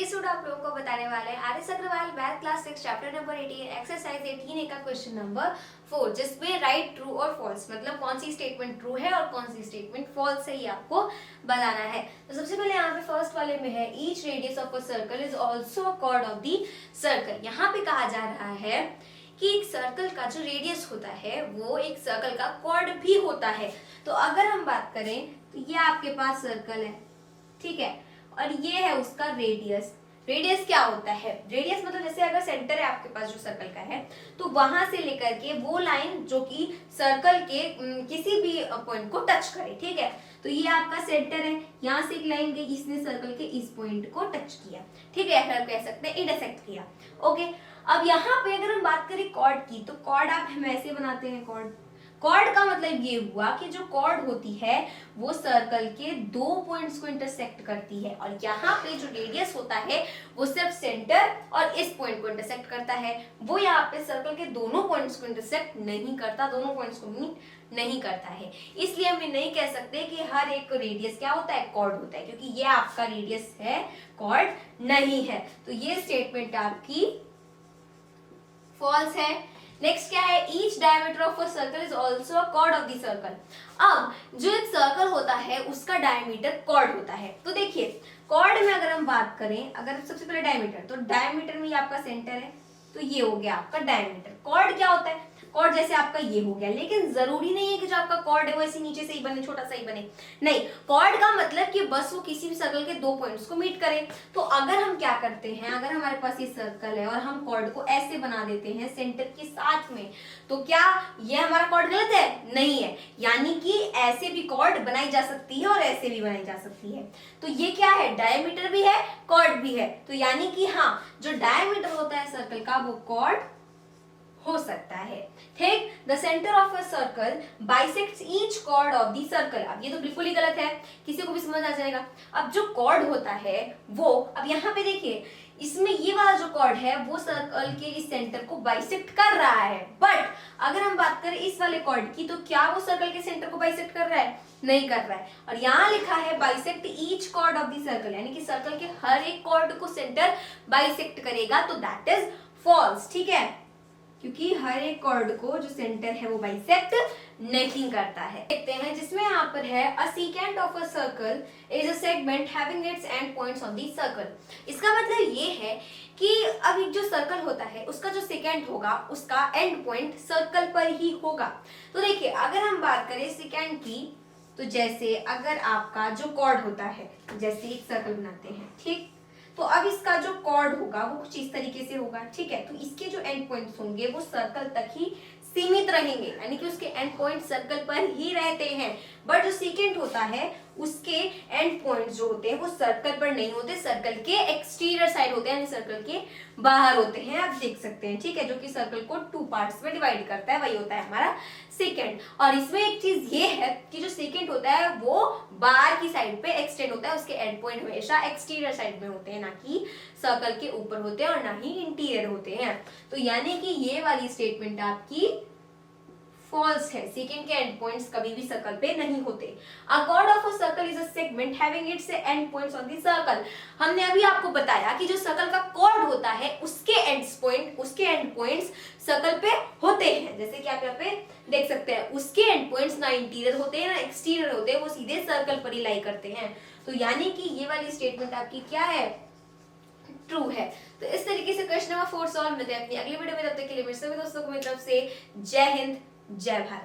Episode आप लोगों को बताने वाले हैं R S Agarwal math class 6 chapter number 18 exercise 18 का क्वेश्चन नंबर 4 जिसमें राइट ट्रू और फॉल्स मतलब कौन सी स्टेटमेंट ट्रू है और कौन सी स्टेटमेंट फॉल्स है ये आपको बताना है। तो सबसे पहले यहाँ पे फर्स्ट वाले में है each radius of a circle is also a cord of the circle. यहाँ पे कहा जा रहा है कि एक सर्कल का जो रेडियस होता है वो एक सर्कल का कॉर्ड भी होता है। तो अगर हम बात करें तो ये आपके पास सर्कल है, ठीक है, और ये है उसका रेडियस। रेडियस क्या होता है? रेडियस मतलब जैसे अगर सेंटर है आपके पास जो सर्कल का है तो वहां से लेकर के वो लाइन जो कि सर्कल के किसी भी पॉइंट को टच करे, ठीक है। तो ये आपका सेंटर है, यहाँ से एक लाइन गई, इसने सर्कल के इस पॉइंट को टच किया, ठीक है, या कह सकते हैं इंटरसेक्ट किया। ओके, अब यहाँ पे अगर हम बात करें कॉर्ड की तो कॉर्ड आप हम ऐसे बनाते हैं। कॉर्ड का मतलब ये हुआ कि जो कॉर्ड होती है वो सर्कल के दो पॉइंट्स को इंटरसेक्ट करती है और यहाँ पे जो रेडियस होता है वो सिर्फ सेंटर और इस पॉइंट को इंटरसेक्ट करता है। वो यहाँ पे सर्कल के दोनों पॉइंट्स को इंटरसेक्ट नहीं करता, दोनों पॉइंट्स को मीट नहीं करता है। इसलिए हम नहीं कह सकते कि हर एक रेडियस क्या होता है, कॉर्ड होता है, क्योंकि ये आपका रेडियस है, कॉर्ड नहीं है। तो ये स्टेटमेंट आपकी फॉल्स है। नेक्स्ट क्या है, each diameter of a circle is also a cord of the circle. अब जो एक सर्कल होता है उसका डायमीटर कॉर्ड होता है। तो देखिए कॉर्ड में अगर हम बात करें, अगर सबसे पहले डायमीटर, तो डायमीटर में ये आपका सेंटर है, तो ये हो गया आपका डायमीटर। कॉर्ड क्या होता है? कॉर्ड जैसे आपका ये हो गया, लेकिन जरूरी नहीं है कि जो आपका कॉर्ड है वो ऐसे नीचे से ही बने, छोटा सा ही बने, नहीं। कॉर्ड का मतलब कि बस वो किसी भी सर्कल के दो पॉइंट्स को मीट करे। तो अगर हम क्या करते हैं, अगर हमारे पास ये सर्कल है और हम कॉर्ड को ऐसे बना देते हैं सेंटर के साथ में, तो क्या ये हमारा कॉर्ड गलत है? नहीं है। यानी कि ऐसे भी कॉर्ड बनाई जा सकती है और ऐसे भी बनाई जा सकती है। तो ये क्या है, डायमीटर भी है, कॉर्ड भी है। तो यानी कि हाँ, जो डायमीटर होता है सर्कल का वो कॉर्ड हो सकता है, ठीक। The centre of a circle bisects each chord of the circle. अब ये तो बिल्कुल ही गलत है, किसी को भी समझ आ जाएगा। अब जो कॉर्ड होता है वो, अब यहाँ पे देखिए इसमें ये वाला जो कॉर्ड है वो सर्कल के इस सेंटर को बाइसेक्ट कर रहा है, बट अगर हम बात करें इस वाले कॉर्ड की तो क्या वो सर्कल के सेंटर को बाइसेक्ट कर रहा है? नहीं कर रहा है। और यहाँ लिखा है bisect each chord of the circle, यानी कि सर्कल के हर एक कॉर्ड को सेंटर बाइसेक्ट करेगा, तो दैट इज फॉल्स, ठीक है, क्योंकि हर एक कॉर्ड को जो सेंटर है वो बाइसेक्ट नहीं करता है। देखते हैं जिसमें यहाँ पर है a secant of a circle is a segment having its end points on the circle. इसका मतलब ये है कि अब एक जो सर्कल होता है उसका जो सेकेंड होगा उसका एंड पॉइंट सर्कल पर ही होगा। तो देखिए अगर हम बात करें सेकेंड की, तो जैसे अगर आपका जो कॉर्ड होता है, जैसे एक सर्कल बनाते हैं, ठीक, तो अब इसका जो कॉर्ड होगा वो कुछ इस तरीके से होगा, ठीक है। तो इसके जो एंड पॉइंट्स होंगे वो सर्कल तक ही सीमित रहेंगे, यानी कि उसके एंड पॉइंट सर्कल पर ही रहते हैं। बट जो सेकेंड होता है उसके एंड पॉइंट्स जो होते हैं वो सर्कल पर नहीं होते, सर्कल के एक्सटीरियर साइड होते हैं, यानी सर्कल के बाहर होते हैं। आप देख सकते हैं, ठीक है, जो कि सर्कल को टू पार्ट्स में डिवाइड करता है, वही होता है हमारा सेकेंड। और इसमें एक चीज ये है कि जो सेकेंड होता है वो बाहर की साइड पे एक्सटेंड होता है, उसके एंड पॉइंट हमेशा एक्सटीरियर साइड में होते हैं, ना कि सर्कल के ऊपर होते हैं और ना ही इंटीरियर होते हैं। तो यानी कि ये वाली स्टेटमेंट आपकी फॉल्स है, सेकेंड के एंड पॉइंट्स कभी भी सर्कल पे नहीं होते। अ cord of a circle is a segment having its end points on the circle. हमने अभी आपको बताया कि जो सर्कल का कॉर्ड होता है उसके एंड पॉइंट्स सर्कल पे होते हैं, जैसे कि आप यहाँ पे देख सकते हैं, उसके एंड पॉइंट्स ना इंटीरियर होते हैं ना एक्सटीरियर होते हैं, वो सीधे सर्कल पर ही लाई करते हैं। तो यानी कि ये वाली स्टेटमेंट आपकी क्या है, ट्रू है। तो इस तरीके से क्वेश्चन नंबर 4 सॉल्व मिलते हैं अपनी अगली वीडियो में। तब तक के लिए मेरे सभी दोस्तों को मेरी तरफ से जय हिंद, जय भारत।